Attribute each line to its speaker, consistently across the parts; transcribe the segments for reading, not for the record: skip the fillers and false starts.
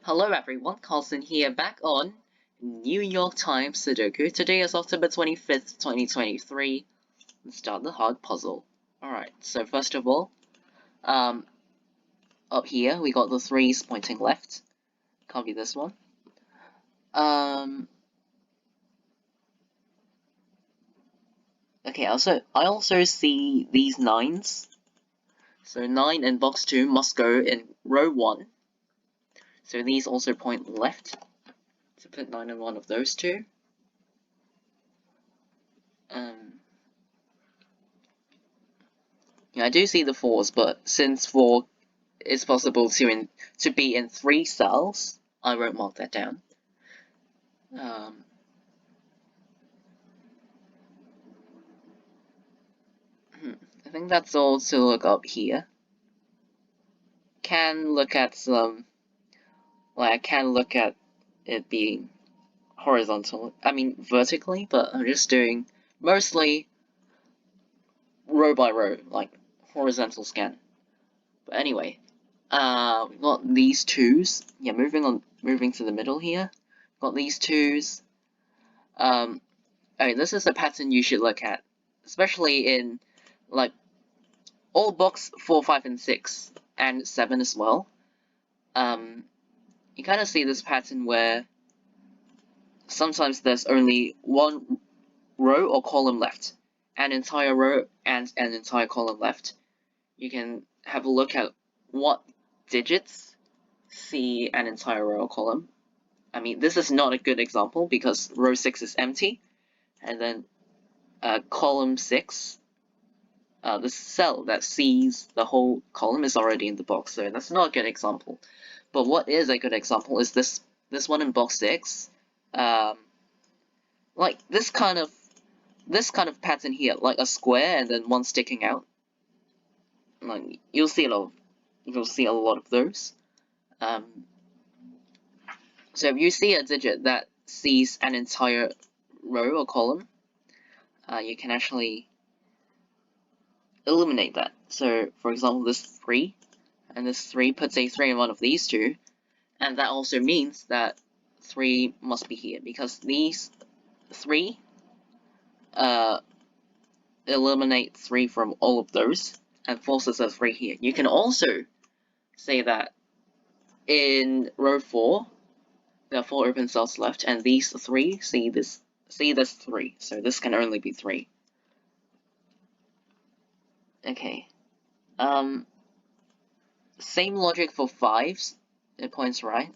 Speaker 1: Hello everyone, Carlson here, back on New York Times Sudoku. Today is October 25th, 2023. Let's start the hard puzzle. Alright, so first of all, up here we got the threes pointing left. Copy this one. Okay, I also see these nines. So 9 in box 2 must go in row 1. So these also point left. So put 9 in one of those two. Yeah, I do see the 4s, but since 4 is possible to be in 3 cells, I won't mark that down. I think that's all to look up here. Can look at some, I can look at it being horizontal, vertically, but I'm just doing mostly row by row, like horizontal scan. But anyway, we've got these 2s. Yeah, moving to the middle here. Got these 2s. This is a pattern you should look at, especially in like all books 4, 5, and 6, and 7 as well. You kind of see this pattern where sometimes there's only one row or column left, an entire row and an entire column left. You can have a look at what digits see an entire row or column. This is not a good example because row 6 is empty, and then column 6, the cell that sees the whole column is already in the box, so that's not a good example. But what is a good example is this one in box 6, like this kind of pattern here, like a square and then one sticking out. Like you'll see a lot of those. So if you see a digit that sees an entire row or column, you can actually eliminate that. So for example, this 3 and this 3 puts a 3 in one of these two, and that also means that 3 must be here because these 3 eliminate 3 from all of those and forces a 3 here. You can also say that in row 4 there are 4 open cells left, and these 3 see this 3, so this can only be 3. Okay. Same logic for 5s. It points right,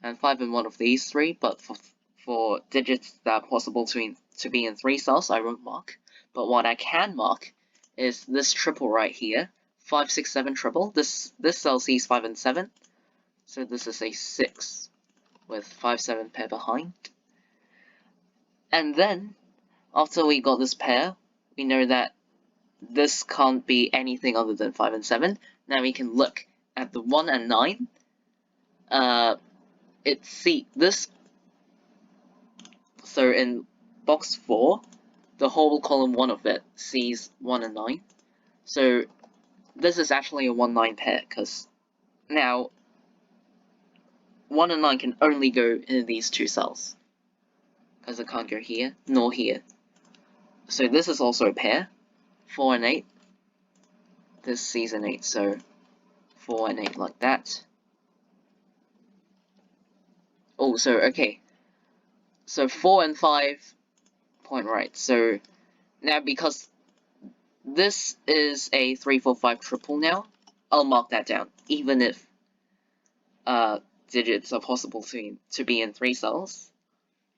Speaker 1: and 5 in one of these 3, but for digits that are possible to be in 3 cells, I won't mark. But what I can mark is this triple right here, 5, 6, 7 triple. This cell sees 5 and 7, so this is a 6 with 5, 7 pair behind. And then, after we got this pair, we know that this can't be anything other than 5 and 7. Now we can look at the 1 and 9. So in box 4, the whole column 1 of it sees 1 and 9. So this is actually a 1-9 pair, because now 1 and 9 can only go in these 2 cells, because it can't go here, nor here. So this is also a pair, 4 and 8. This sees an 8, so 4 and 8 like that. Oh, so okay. So 4 and 5 point right. So now because this is a 3, 4, 5 triple now, I'll mark that down, even if digits are possible to be in 3 cells.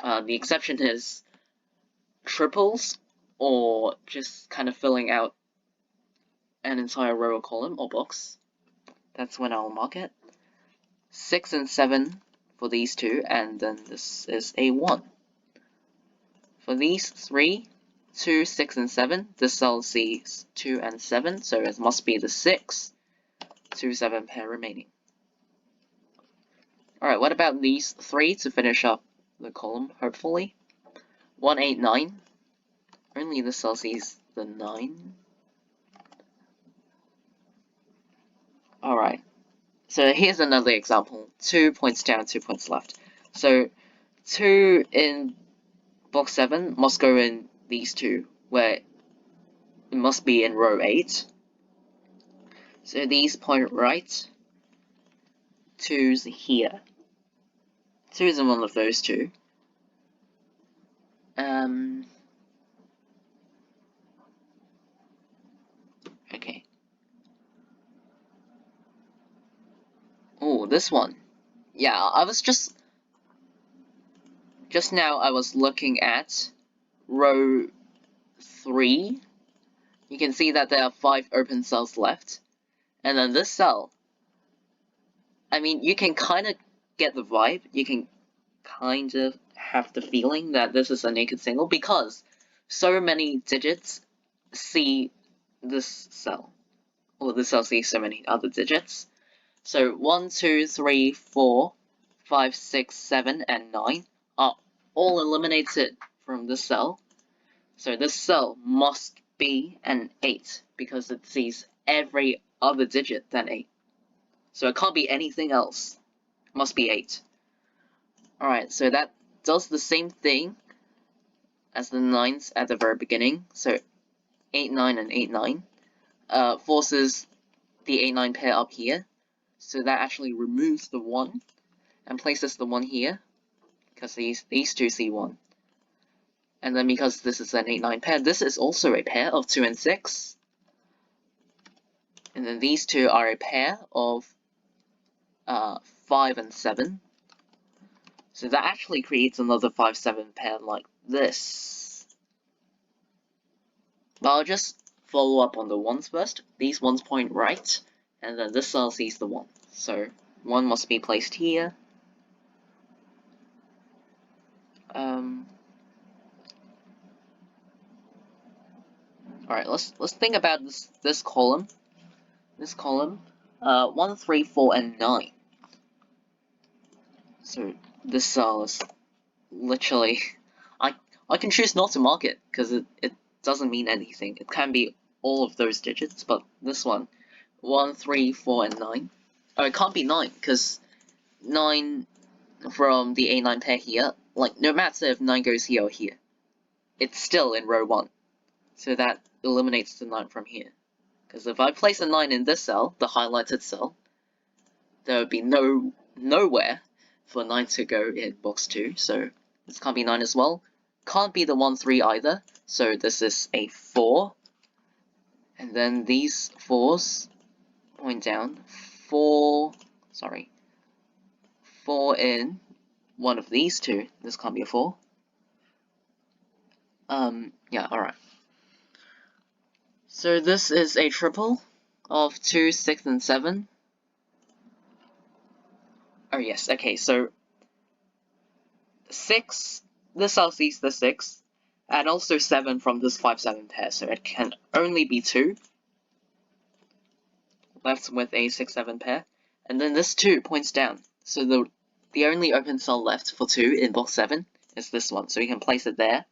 Speaker 1: The exception is triples, or just kind of filling out an entire row or column or box. That's when I'll mark it. 6 and 7 for these two, and then this is a 1. For these 3, 2, 6, and 7, this cell sees 2 and 7, so it must be the 6, 2, 7 pair remaining. Alright, what about these 3 to finish up the column, hopefully? 1, 8, 9. Only the cell sees the 9. Alright. So here's another example. 2 points down, 2 points left. So 2 in box 7 must go in these two, where it must be in row 8. So these point right. 2's here. 2 is in one of those two. Okay. Oh, this one. Yeah, I was just now I was looking at row 3. You can see that there are 5 open cells left. And then this cell, I mean, you can kind of get the vibe, you can kind of have the feeling that this is a naked single because so many digits see this cell, or this cell sees so many other digits. So 1, 2, 3, 4, 5, 6, 7, and 9 are all eliminated from this cell. So this cell must be an 8 because it sees every other digit than 8. So it can't be anything else. It must be 8. Alright, so that does the same thing as the 9s at the very beginning. So 8, 9, and 8, 9. Forces the 8, 9 pair up here. So that actually removes the 1 and places the 1 here because these two see 1. And then because this is an 8, 9 pair, this is also a pair of 2 and 6. And then these two are a pair of 5 and 7. So that actually creates another 5, 7 pair like this. But I'll just follow up on the 1s first. These 1s point right, and then this cell sees the 1. So 1 must be placed here. Alright, let's think about this column. This column, 1, 3, 4, and 9. So this cell is literally, I can choose not to mark it because it doesn't mean anything. It can be all of those digits, but this one, 1, 3, 4, and 9. Oh, it can't be 9 because 9 from the A9 pair here, like no matter if 9 goes here or here, it's still in row 1. So that eliminates the 9 from here. Because if I place a 9 in this cell, the highlighted cell, there would be nowhere for 9 to go in box 2, so this can't be 9 as well. Can't be the 1, 3 either, so this is a 4. And then these 4s point down. 4 in one of these two. This can't be a 4. Yeah, alright. So this is a triple of 2, 6, and 7. Oh yes, okay, so 6, this cell sees the 6, and also 7 from this 5, 7 pair, so it can only be 2. Left with a 6, 7 pair, and then this 2 points down, so the only open cell left for 2 in box 7 is this one, so we can place it there.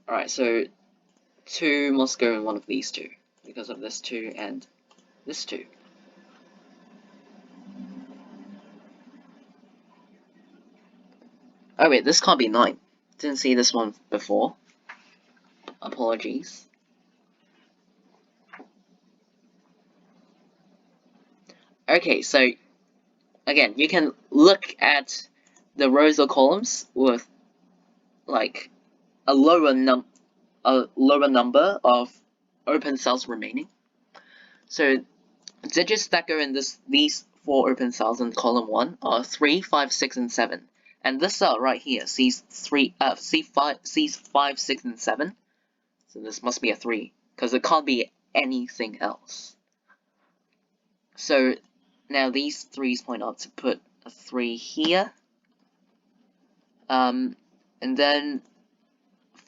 Speaker 1: Alright, so 2 must go in one of these two, because of this 2 and this 2. Oh wait, this can't be 9. Didn't see this one before. Apologies. Okay, so again, you can look at the rows or columns with like a lower number of open cells remaining. So digits that go in these 4 open cells in column 1 are 3, 5, 6, and 7. And this cell right here sees 5, 6, and 7. So this must be a 3, because it can't be anything else. So now these 3s point up to put a 3 here. And then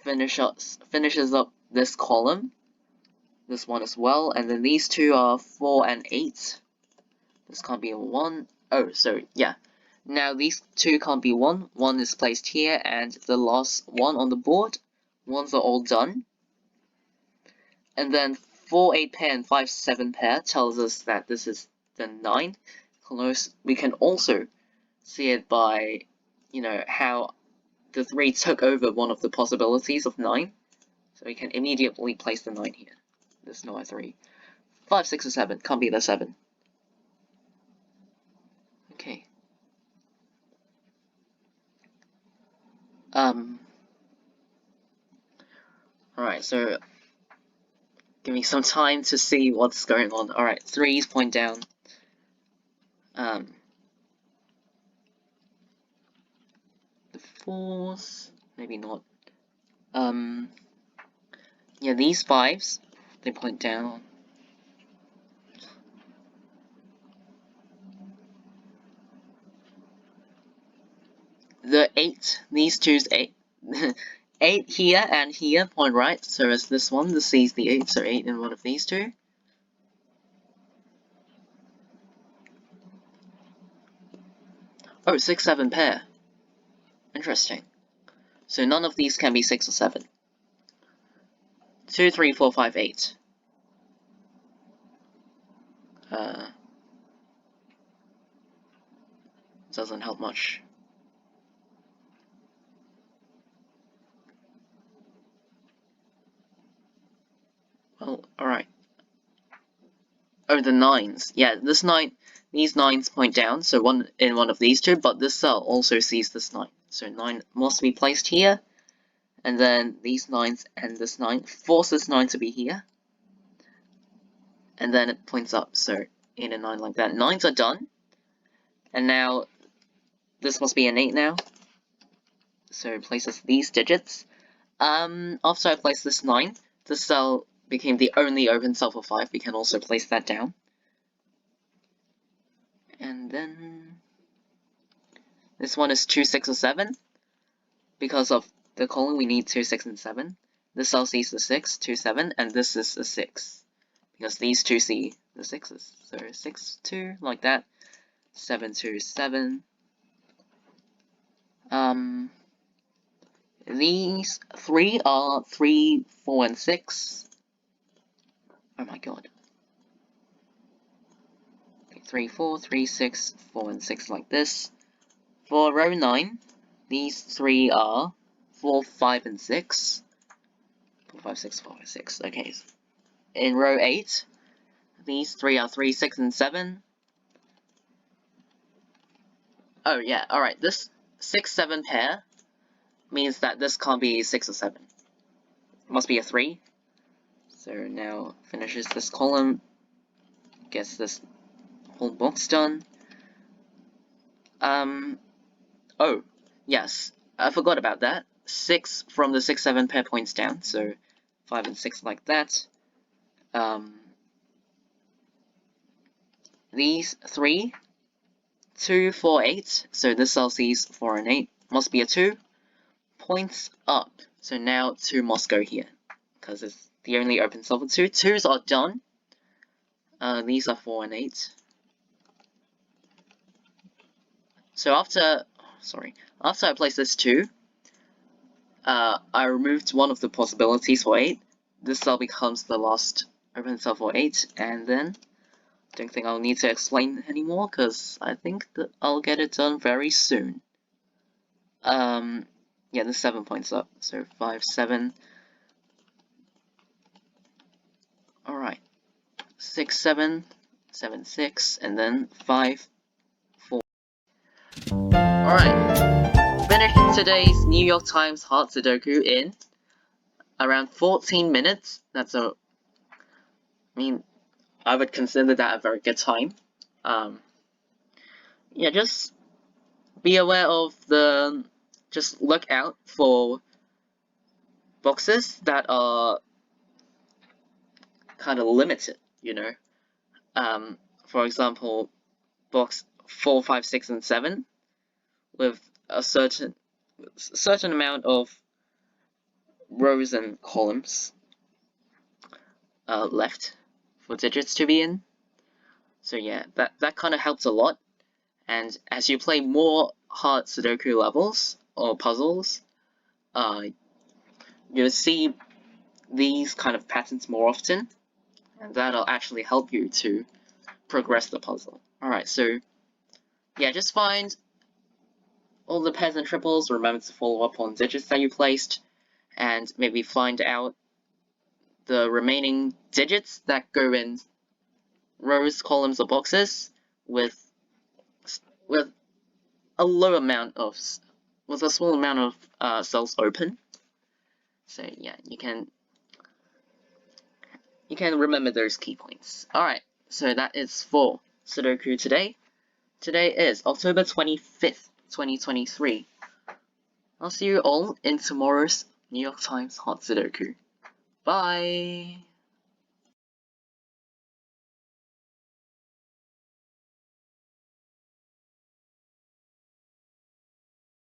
Speaker 1: finishes up this column. This one as well, and then these 2 are 4 and 8. This can't be a 1. Oh, so yeah. Now these 2 can't be 1. 1 is placed here, and the last 1 on the board. 1s are all done. And then 4-8 pair and 5-7 pair tells us that this is the 9 close. We can also see it by, how the 3 took over one of the possibilities of 9. So we can immediately place the 9 here. There's no 3. 5, 6, or 7. Can't be the 7. Okay. Alright, so give me some time to see what's going on. Alright, 3s point down. The 4s, maybe not. Yeah, these 5s, they point down. The 8, these 2's 8. 8 here and here point right, so as this one, the C's the 8, so 8 in one of these two. Oh, 6, 7 pair. Interesting. So none of these can be 6 or 7. 2, 3, 4, 5, 8. Doesn't help much. Well, alright. Oh, the 9s. Yeah, this 9, these 9s point down, so one in one of these two, but this cell also sees this 9. So 9 must be placed here, and then these 9s and this 9 forces 9 to be here. And then it points up, so 8 and 9 like that. 9s are done. And now, this must be an 8 now. So it places these digits. After I place this 9, this cell became the only open cell for 5. We can also place that down. And then this one is 2, 6, or 7. Because of the column, we need 2, 6, and 7. This cell sees the 6, 2, 7, and this is a 6. Because these two see the 6s. So 6, 2, like that. 7, 2, 7. These 3 are 3, 4, and 6. Oh my god. 3, 4, 3, 6, 4, and 6 like this. For row 9, these 3 are 4, 5, and 6. 4, 5, 6, 4, 5, 6. Okay. In row 8, these 3 are 3, 6, and 7. Oh yeah, alright, this 6, 7 pair means that this can't be 6 or 7. It must be a 3. So now finishes this column, gets this whole box done. Oh, yes, I forgot about that. 6 from the 6, 7 pair points down, so 5 and 6 like that. These 3, 2, 4, 8, so this cell sees 4 and 8, must be a 2, points up, so now 2 must go here, because it's the only open cell for 2. 2s are done. These are 4 and 8. So after I place this 2, I removed one of the possibilities for 8. This cell becomes the last open cell for 8, and then don't think I'll need to explain anymore, because I think that I'll get it done very soon. Yeah, the 7 points up, so 5, 7. Alright. 6, 7, 7, 6, and then 5, 4. Alright. Finished today's New York Times Heart Sudoku in around 14 minutes. I would consider that a very good time. Yeah, just be aware of just look out for boxes that are kind of limited, For example, box 4, 5, 6, and 7 with a certain amount of rows and columns left for digits to be in. So yeah, that kind of helps a lot. And as you play more hard Sudoku levels or puzzles, you'll see these kind of patterns more often, and that'll actually help you to progress the puzzle. Alright, so yeah, just find all the pairs and triples, remember to follow up on digits that you placed, and maybe find out the remaining digits that go in rows, columns, or boxes with a low amount of with a small amount of cells open. So yeah, you can remember those key points. Alright, so that is for Sudoku today. Today is October 25th, 2023. I'll see you all in tomorrow's New York Times Hot Sudoku. Bye!